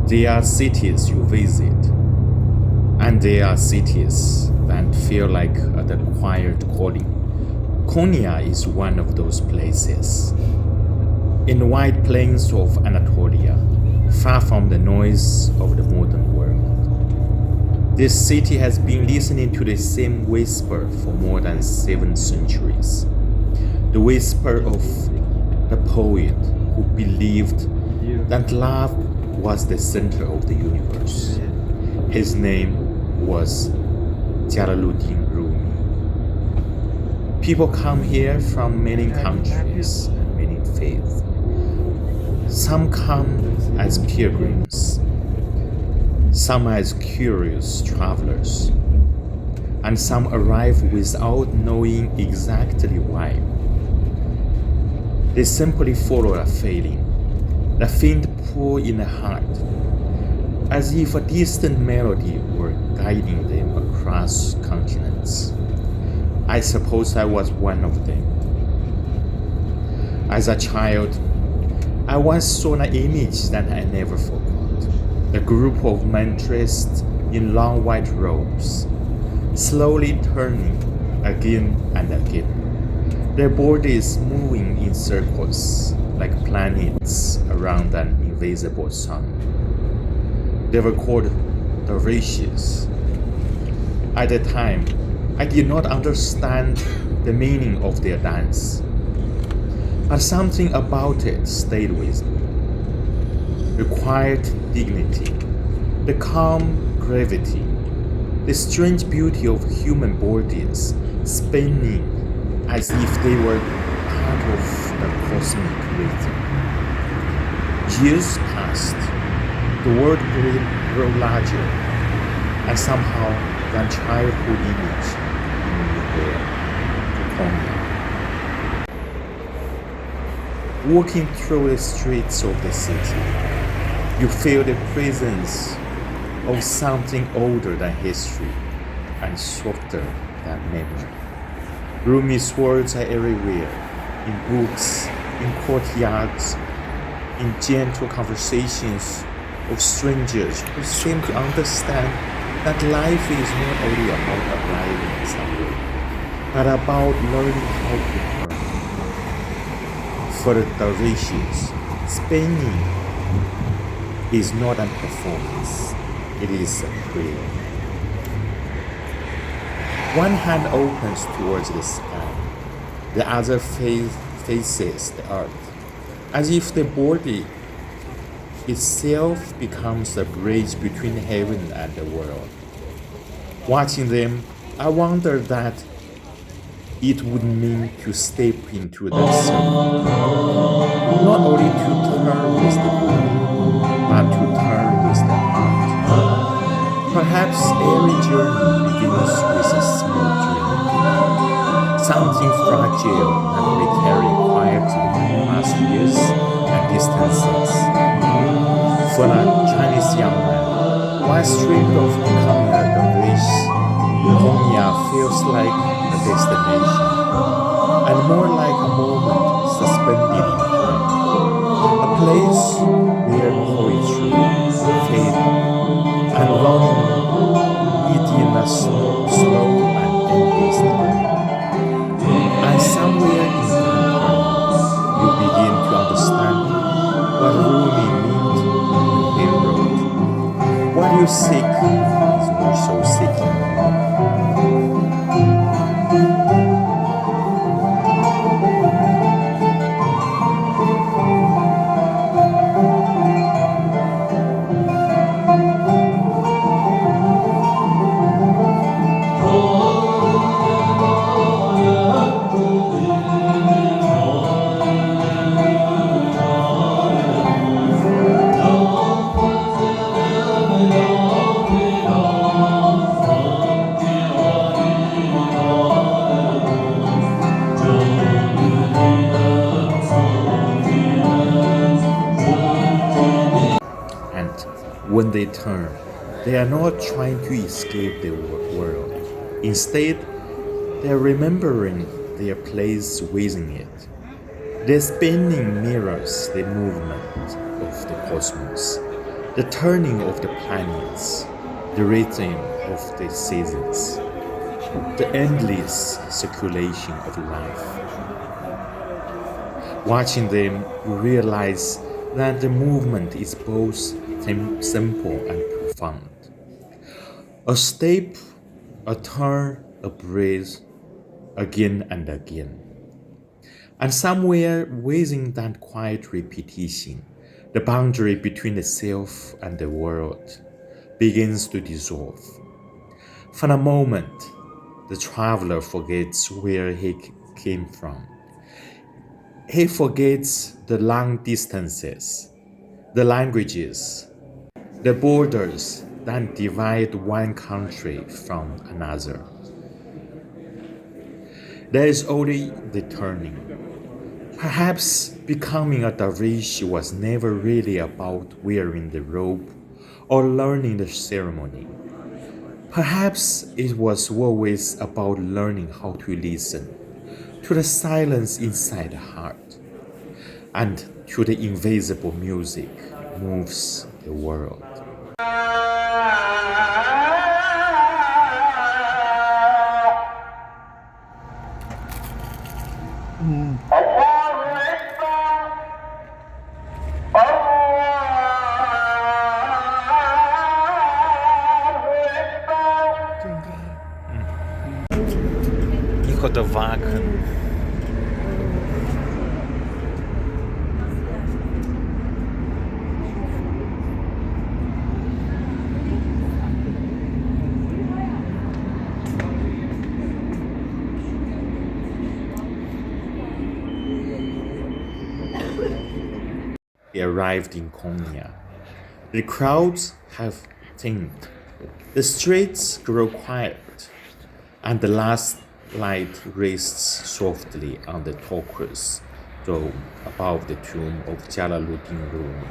There are cities you visit, and there are cities that feel like the quiet calling. Konya is one of those places. In the wide plains of Anatolia, far from the noise of the modern world. This city has been listening to the same whisper for more than 7 centuries. The whisper of the poet who believed that love was the center of the universe. His name was Jalaluddin Rumi. People come here from many countries and many faiths. Some come as pilgrims, some as curious travelers, and some arrive without knowing exactly why. They simply follow a feeling, a faint pull in the heart, as if a distant melody were guiding them across continents. I suppose I was one of them. As a child, I once saw an image that I never forgot. A group of men dressed in long white robes, slowly turning again and again, their bodies moving in circles like planets around an invisible sun. They were called dervishes. At the time, I did not understand the meaning of their dance, but something about it stayed with me. The quiet dignity, the calm gravity, the strange beauty of human bodies spinning as if they were part of the cosmic rhythm. Years passed, the world grew larger, and somehow that childhood image in me there to Konya. Walking through the streets of the city, you feel the presence of something older than history and softer than memory. Rumi's words are everywhere, in books, in courtyards, in gentle conversations of strangers who seem to understand that life is not only about arriving somewhere, but about learning how to learn. For the dervishes, spinning is not a performance, it is a prayer. One hand opens towards the sky, the other faces the earth, as if the body itself becomes a bridge between heaven and the world. Watching them, I wonder that it would mean to step into the circle, not only to turn with the body, but to turn with the heart. Perhaps every journey begins with a small dream, something fragile that we carry quietly across years and distances. For a Chinese young man, once dreamed of becoming a dervish, Konya feels like a destination, and more like a moment suspended in time. A place where poetry, faith, and longing meet in a slow and endless time. And somewhere in that time, you begin to understand what Rumi meant when he wrote, "What you seek is also seeking." When they turn, they are not trying to escape the world. Instead, they are remembering their place within it. Their spinning mirrors the movement of the cosmos, the turning of the planets, the rhythm of the seasons, the endless circulation of life. Watching them, you realize that the movement is both simple and profound. A step, a turn, a breath, again and again. And somewhere within that quiet repetition, the boundary between the self and the world begins to dissolve. For a moment, the traveler forgets where he came from. He forgets the long distances, the languages, the borders that divide one country from another. There is only the turning. Perhaps becoming a dervish was never really about wearing the robe or learning the ceremony. Perhaps it was always about learning how to listen to the silence inside the heart and to the invisible music moves the world. The Wagen. He arrived in Konya. The crowds have thinned. The streets grow quiet, and the last light rests softly on the turquoise dome above the tomb of Jalaluddin Rumi.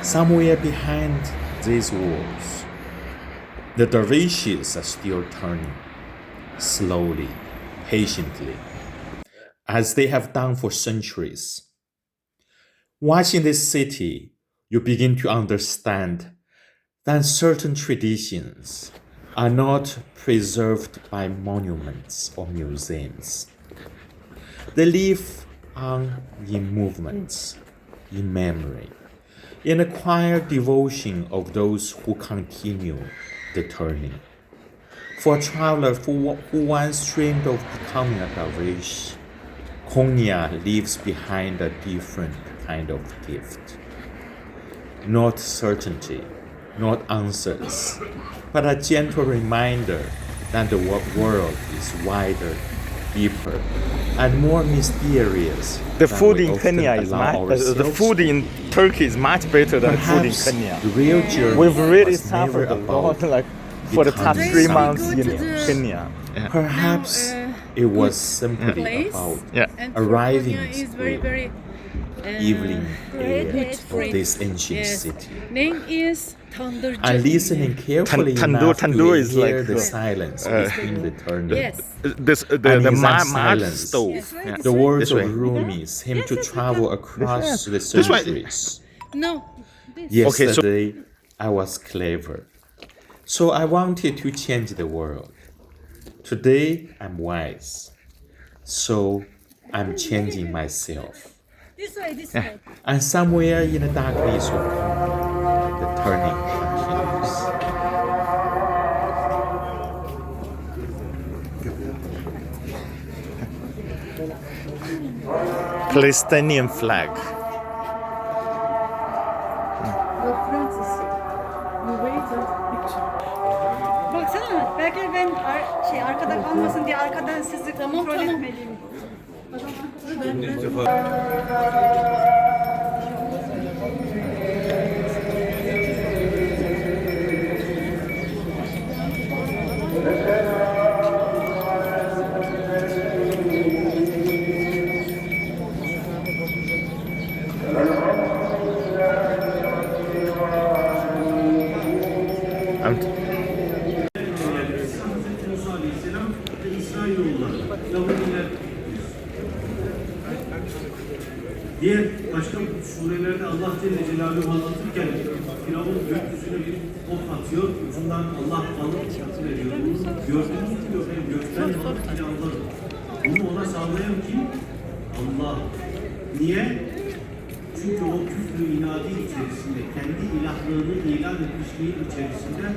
Somewhere behind these walls, the dervishes are still turning, slowly, patiently, as they have done for centuries. Watching this city, you begin to understand that certain traditions are not preserved by monuments or museums. They live on in movements, in memory, in the quiet devotion of those who continue the turning. For a traveler who once dreamed of becoming a dervish, Konya leaves behind a different kind of gift. Not certainty, not answers, but a gentle reminder that the world is wider, deeper, and more mysterious. The food in Kenya is the food in Turkey is much better than food in Kenya. The real journey We've really was never suffered a lot, about like for the past becoming 3 months in something. Kenya. Perhaps it was simply place. about And arriving Konya is in very, spring, very evening air good of for this ancient yes. city. Name is Tandır. And listening carefully enough tandoor to is hear like the the- silence between the turning. Yes. The And in that mud silence, stove. Yes, right. Yeah. The words This of way. Rumi seem to yes, travel across the way. centuries. No. This. Yesterday, I was clever, so I wanted to change the world. Today, I'm wise, so I'm changing myself. This way, this way. And somewhere in the darkness of Konya, the turning continues. Palestinian flag. Baksana belki ben arkada kalmasın diye arkadan sizi kontrol etmeliyim. Diğer başka surelerde Allah Celle Celaluhu anlatırken Firavun gökyüzüne bir ok atıyor, ucundan Allah balık çatı veriyor. Bunu gördüğünüz gibi diyor, ben gökten balık bile alırım. Bunu ona sağlayan kim? Allah. Niye? Çünkü o küfrü inadı içerisinde, kendi ilahlığını ilan etmişliği içerisinde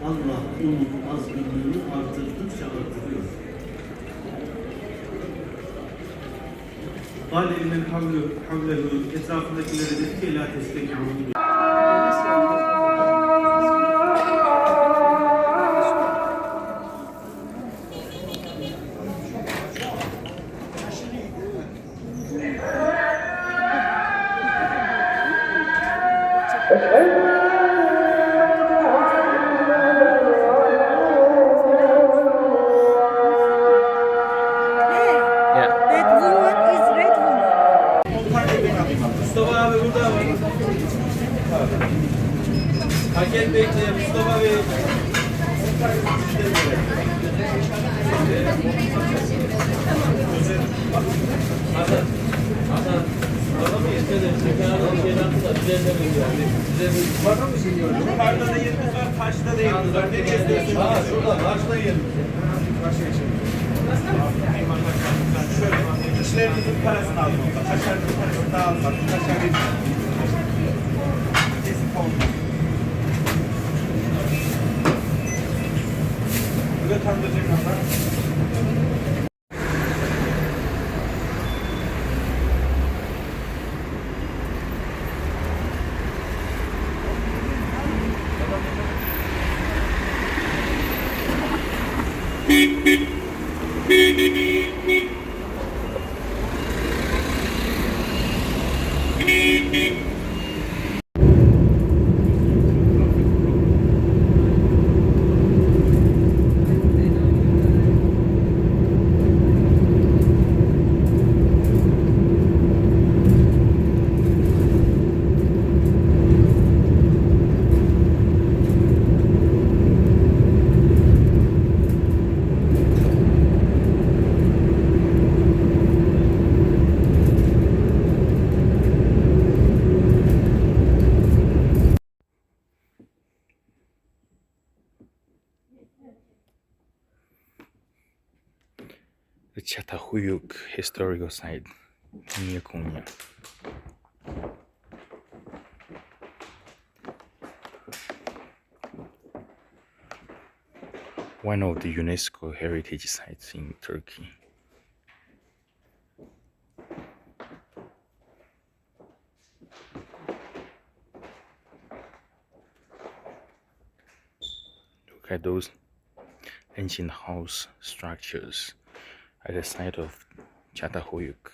Allah onun azgınlığını artırdıkça artırıyor. قال إن حوله etrafındakileri dedi ki la testekbirun. That woman is red woman. Mustafa abi burada mı? Hakem bekle Mustafa Bey. Hasan. Hasan. Bana mı yeter? Kenarda bir şeyden tutar. Üzerine mi? Bana mı şey diyor? Yukarıda da yerimiz var, taşta da yerimiz var. Nereye istiyorsun? Ha şurada, taşta yerimiz. Karşıya geçelim. Şöyle, işlerinizin parasını alın. Taşlarınızın parasını daha alın. Taşlarınızın kesin oldu. Burada tandıracak onlar. The Çatalhöyük historical site near Konya. One of the UNESCO heritage sites in Turkey. Look at those ancient house structures at the site of Çatalhöyük.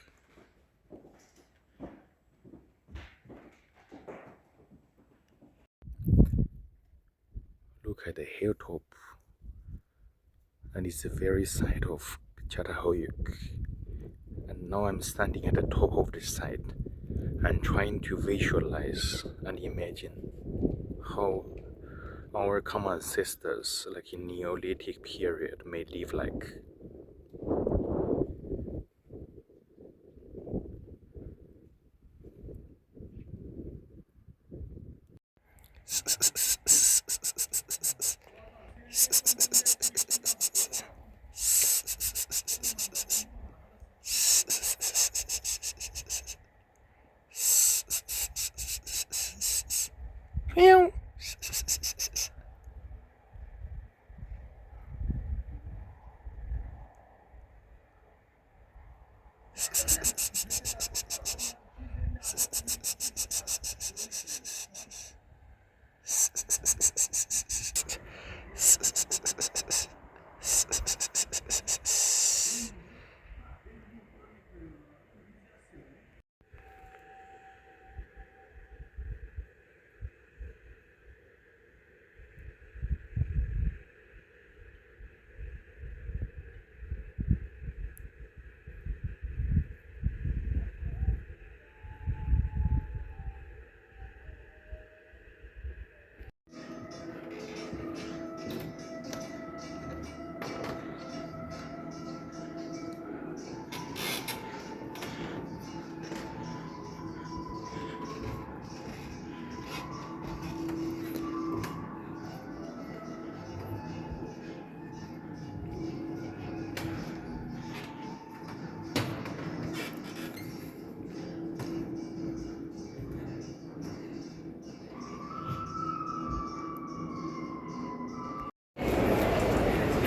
Look at the hilltop, and it's the very site of Çatalhöyük. And now I'm standing at the top of the site and trying to visualize and imagine how our common ancestors, like in Neolithic period, may live like.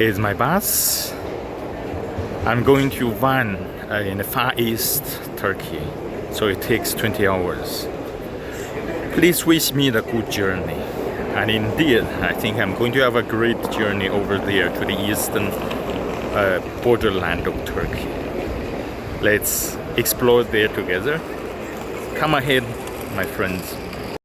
Here's my bus. I'm going to Van in the Far East Turkey, so it takes 20 hours. Please wish me the good journey. And indeed, I think I'm going to have a great journey over there to the eastern borderland of Turkey. Let's explore there together. Come ahead, my friends.